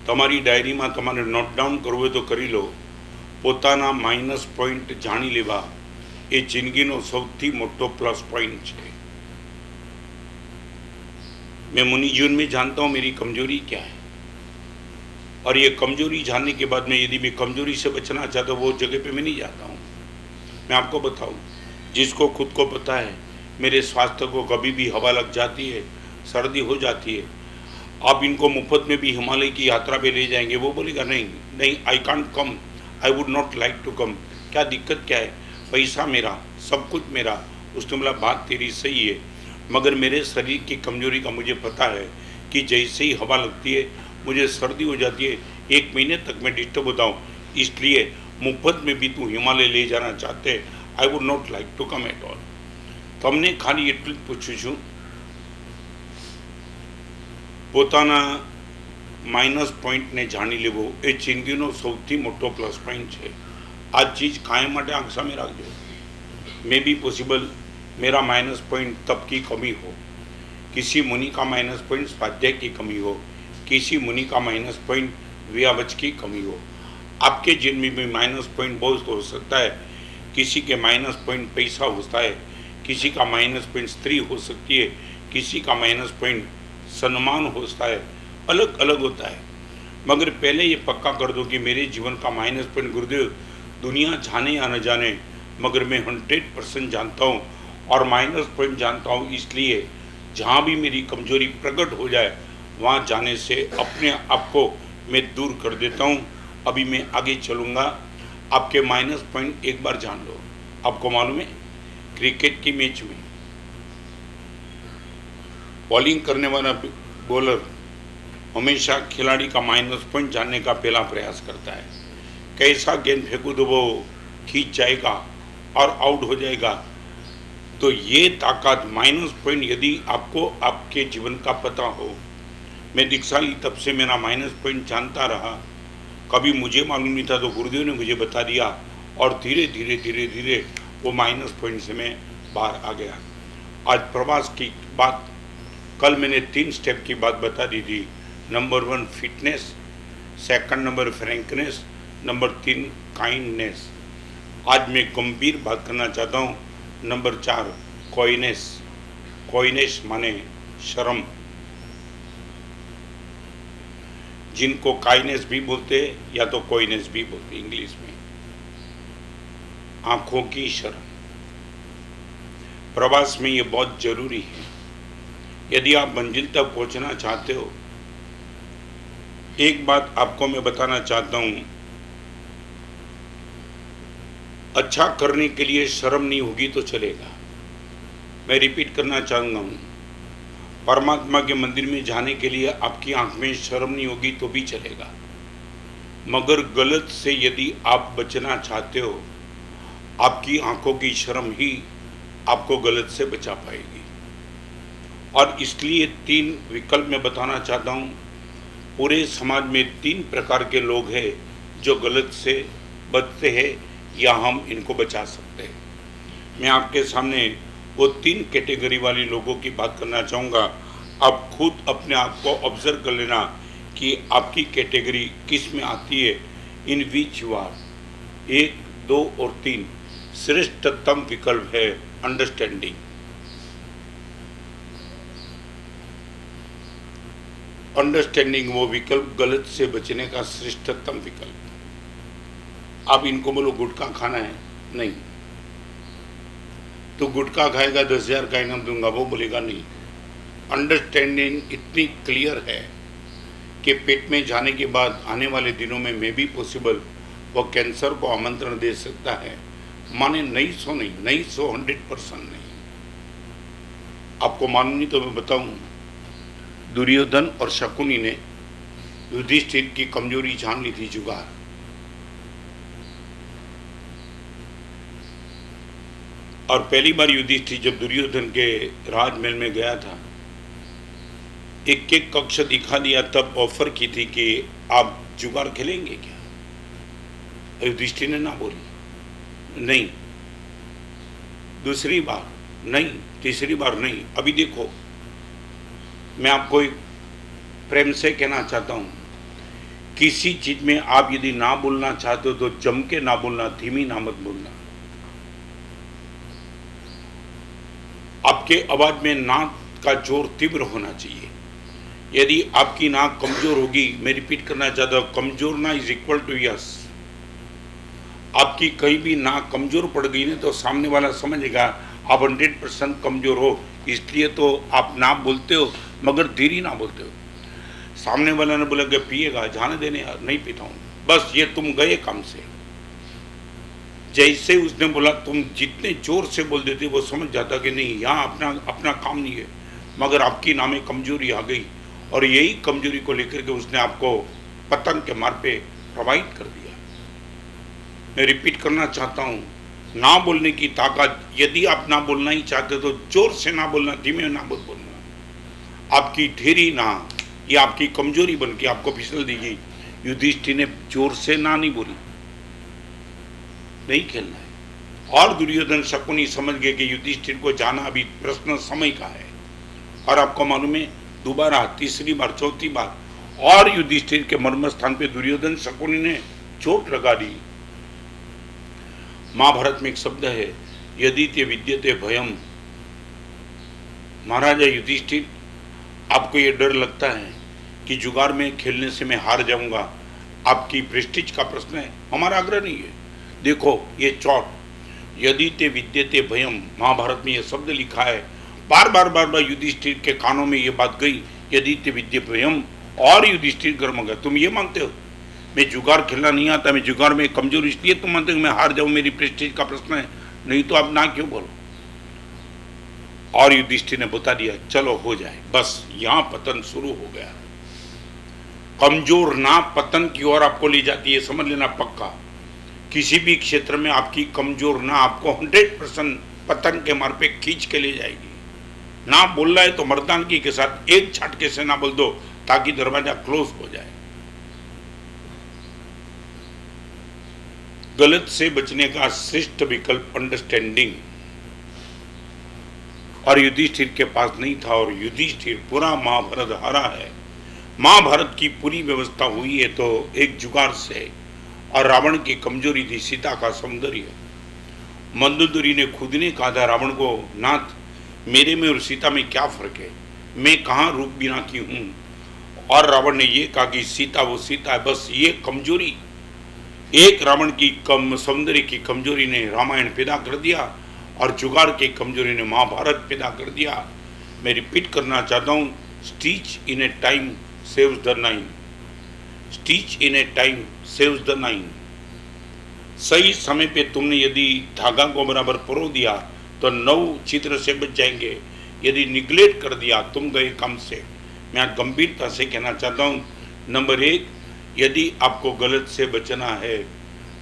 તમારી ડાયરીમાં તમારે note down કરવું હોય તો કરી લો. પોતાના માઇનસ પોઈન્ટ જાણી લેવા એ જિંદગીનો સૌથી મોટો प्लस पॉइंट है. मैं मुनि जीवन में जानता हूँ मेरी कमजोरी क्या है, और ये कमजोरी जानने के बाद में यदि मैं कमजोरी से बचना चाहता हूँ वो जगह पे मैं नहीं जाता हूँ. मैं आपको बताऊँ, जिसको खुद को पता है मेरे स्वास्थ्य को कभी भी हवा लग जाती है, सर्दी हो जाती है, आप इनको मुफ्त में भी हिमालय की यात्रा पे ले जाएंगे, वो बोलेगा नहीं नहीं, I can't come, I would not like to come. क्या दिक्कत क्या है? पैसा मेरा, सब कुछ मेरा. उसने बोला बात तेरी सही है, मगर मेरे शरीर की कमजोरी का मुझे पता है कि जैसे ही हवा लगती है मुझे सर्दी हो जाती है, 1 महीने तक मैं डिस्टर्ब होता हूँ. इसलिए मुफ्त में भी तू हिमालय ले जाना चाहते, I would not like to come at all. તમને ખાલી એટલું જ પૂછું છું, પોતાના માઇનસ પોઈન્ટને જાણી લેવો એ જિંદગીનો સૌથી મોટો પ્લસ પોઈન્ટ છે. આ ચીજ કાયમ માટે આંખ સામે રાખજો. मे बी पॉसिबल मेरा माइनस पॉइंट तप की कमी हो, किसी मुनि का माइनस पॉइंट स्वाध्याय की कमी हो, किसी मुनि का माइनस पॉइंट व्यावच की कमी हो. आपके जिन में भी माइनस पॉइंट बहुत हो सकता है. किसी के माइनस पॉइंट पैसा होता है, किसी का माइनस पॉइंट स्त्री हो सकती है, किसी का माइनस पॉइंट सम्मान होता है, अलग अलग होता है. मगर पहले ये पक्का कर दो कि मेरे जीवन का माइनस पॉइंट गुरुदेव दुनिया जाने या न जाने, मगर मैं 100% जानता हूँ और माइनस पॉइंट जानता हूँ. इसलिए जहाँ भी मेरी कमजोरी प्रकट हो जाए वहाँ जाने से अपने आप को मैं दूर कर देता हूँ. अभी मैं आगे चलूँगा. आपके माइनस पॉइंट एक बार जान लो. आपको मालूम है क्रिकेट की मैच में बॉलिंग करने वाला बॉलर हमेशा खिलाड़ी का माइनस पॉइंट जानने का पहला प्रयास करता है. कैसा गेंद फेंकूँ तो वो खींच जाएगा और आउट हो जाएगा. तो ये ताकत माइनस पॉइंट यदि आपको आपके जीवन का पता हो. मैं दीक्षा ली तब से मेरा माइनस पॉइंट जानता रहा. कभी मुझे मालूम नहीं था तो गुरुदेव ने मुझे बता दिया और धीरे धीरे धीरे धीरे वो माइनस पॉइंट से मैं बाहर आ गया. आज प्रवास की बात, कल मैंने 3 स्टेप की बात बता दी थी. Number 1 fitness, second number frankness, number 3 kindness. आज मैं गंभीर बात करना चाहता हूँ. नंबर 4 कोइनेस. कोइनेस माने शर्म, जिनको काइनेस भी बोलते या तो कोइनेस भी बोलते इंग्लिश में. आंखों की शर्म प्रवास में ये बहुत जरूरी है. यदि आप मंजिल तक पहुंचना चाहते हो, एक बात आपको मैं बताना चाहता हूं, अच्छा करने के लिए शर्म नहीं होगी तो चलेगा. मैं रिपीट करना चाहूँगा हूँ, परमात्मा के मंदिर में जाने के लिए आपकी आंख में शर्म नहीं होगी तो भी चलेगा. मगर गलत से यदि आप बचना चाहते हो, आपकी आंखों की शर्म ही आपको गलत से बचा पाएगी. और इसलिए 3 विकल्प मैं बताना चाहता हूँ. पूरे समाज में 3 प्रकार के लोग हैं जो गलत से बचते हैं या हम इनको बचा सकते हैं. मैं आपके सामने वो 3 कैटेगरी वाले लोगों की बात करना चाहूँगा. आप खुद अपने आप को ऑब्जर्व कर लेना कि आपकी कैटेगरी किस में आती है. इन विच यू आर. 1, 2 और 3 श्रेष्ठतम विकल्प है अंडरस्टैंडिंग. अंडरस्टैंडिंग वो विकल्प गलत से बचने का श्रेष्ठतम विकल्प. आप इनको बोलो गुटखा खाना है, नहीं तो गुटखा खाएगा 10,000 का इनाम दूंगा, वो बोलेगा नहीं. अंडरस्टैंडिंग इतनी क्लियर है कि पेट में जाने के बाद आने वाले दिनों में मे बी पॉसिबल वो कैंसर को आमंत्रण दे सकता है. माने नहीं 100% नहीं. आपको मालूम नहीं तो मैं बताऊं, दुर्योधन और शकुनी ने युधिष्ठिर की कमजोरी जान ली थी, जुगार. और पहली बार युधिष्ठिर जब दुर्योधन के राजमहल में गया था, एक कक्ष दिखा दिया, तब ऑफर की थी कि आप जुगार खेलेंगे क्या. युधिष्ठिर ने ना बोली, नहीं. दूसरी बार नहीं, तीसरी बार नहीं. अभी देखो, मैं आपको एक प्रेम से कहना चाहता हूँ, किसी चीज में आप यदि ना बोलना चाहते हो तो जम के ना बोलना, धीमी ना मत बोलना। आपके आवाज में नाक का जोर तीव्र होना चाहिए। यदि आपकी नाक कमजोर होगी, मैं रिपीट करना चाहता हूं, कमजोर ना इज इक्वल टू यस। आपकी कहीं भी नाक कमजोर पड़ गई ना तो सामने वाला समझेगा आप 100% कमजोर हो, इसलिए तो आप ना बोलते हो, मगर धीरे ना बोलते हो। सामने वाला ने बोला कि पिएगा, जाने देने यार, नहीं पीता हूं, बस ये तुम गए काम से। जैसे उसने बोला तुम जितने जोर से बोल देते वो समझ जाता कि नहीं यहाँ अपना अपना काम नहीं है, मगर आपकी नाम में कमजोरी आ गई और यही कमजोरी को लेकर के उसने आपको पतंग के मार्ग पे प्रवाहित कर दिया। मैं रिपीट करना चाहता हूँ, ना बोलने की ताकत, यदि आप ना बोलना ही चाहते तो जोर से ना बोलना, धीमे ना बोलना। आपकी ढेरी ना ये आपकी कमजोरी बन के आपको फिसल देगी। युधिष्ठिर ने जोर से ना नहीं बोली, नहीं खेलना है। और दुर्योधन शकुनी समझ गए कि युधिष्ठिर को जाना अभी प्रश्न समय का है। और आपको मालूम है, दोबारा, तीसरी बार, चौथी बार और युधिष्ठिर के मर्म स्थान पे दुर्योधन शकुनी ने चोट लगा दी। महाभारत में एक शब्द है, यदि ते विद्यते भयम। महाराजा युधिष्ठिर, आपको ये डर लगता है कि जुगार में खेलने से मैं हार जाऊंगा, आपकी प्रेस्टीज का प्रश्न है, हमारा आग्रह नहीं है। देखो ये चोट, यदि ते विद्यते भयम, महाभारत में ये शब्द लिखा है। बार बार युधिष्ठिर के कानों में ये बात गई, यदि ते विद्य भयम, और युधिष्ठिर गर्म गया। तुम ये मानते हो मैं जुगार खेलना नहीं आता, मैं जुगार में कमजोर, इसलिए तुम मानते हो मैं हार जाऊं, मेरी प्रेस्टीज का प्रश्न है, नहीं तो आप ना क्यों बोलो। और युधिष्ठिर ने बता दिया चलो हो जाए, बस यहां पतन शुरू हो गया। कमजोर ना पतन की ओर आपको ले जाती है, समझ लेना पक्का। किसी भी क्षेत्र में आपकी कमजोर ना आपको 100% पतन के मार्ग पे खींच के ले जाएगी। ना बोलना है तो मर्दानगी के साथ एक झटके से ना बोल दो ताकि दरवाजा क्लोज हो जाए। गलत से बचने का श्रेष्ठ विकल्प अंडरस्टैंडिंग, और युधिष्ठिर के पास नहीं था, और युधिष्ठिर पूरा महाभारत हारा है। महाभारत की पूरी व्यवस्था हुई है तो एक जुगार से, और रावण की कमजोरी थी सीता का सौंदर्य। मंदोदरी ने खुद ने कहा था रावण को, नाथ मेरे में और सीता में क्या फर्क है, मैं कहाँ रूप बिना की हूँ। और रावण ने ये कहा कि सीता वो सीता है, बस ये कमजोरी, एक रावण की कम सौंदर्य की कमजोरी ने रामायण पैदा कर दिया और जुगाड़ की कमजोरी ने महाभारत पैदा कर दिया। मैं रिपीट करना चाहता हूँ, stitch in A time saves the nine, stitch in A time saves the nine. सही समय पे तुमने यदि धागा को बराबर परो दिया तो 9 चित्र से बच जाएंगे, यदि निगलेक्ट कर दिया तुम गए कम से। मैं गंभीरता से कहना चाहता हूँ, नंबर 1, यदि आपको गलत से बचना है,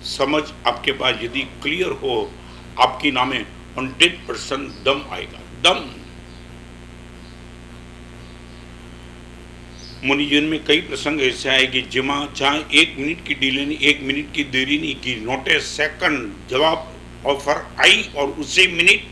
समझ आपके पास यदि क्लियर हो, आपकी नामे 100% दम आएगा, दम। मुनि जीवन में कई प्रसंग ऐसे आए कि जमा जहाँ 1 मिनट की डिले नहीं, 1 मिनट की देरी नहीं की, नोट ए सेकंड, जवाब ऑफर आई और उसी मिनट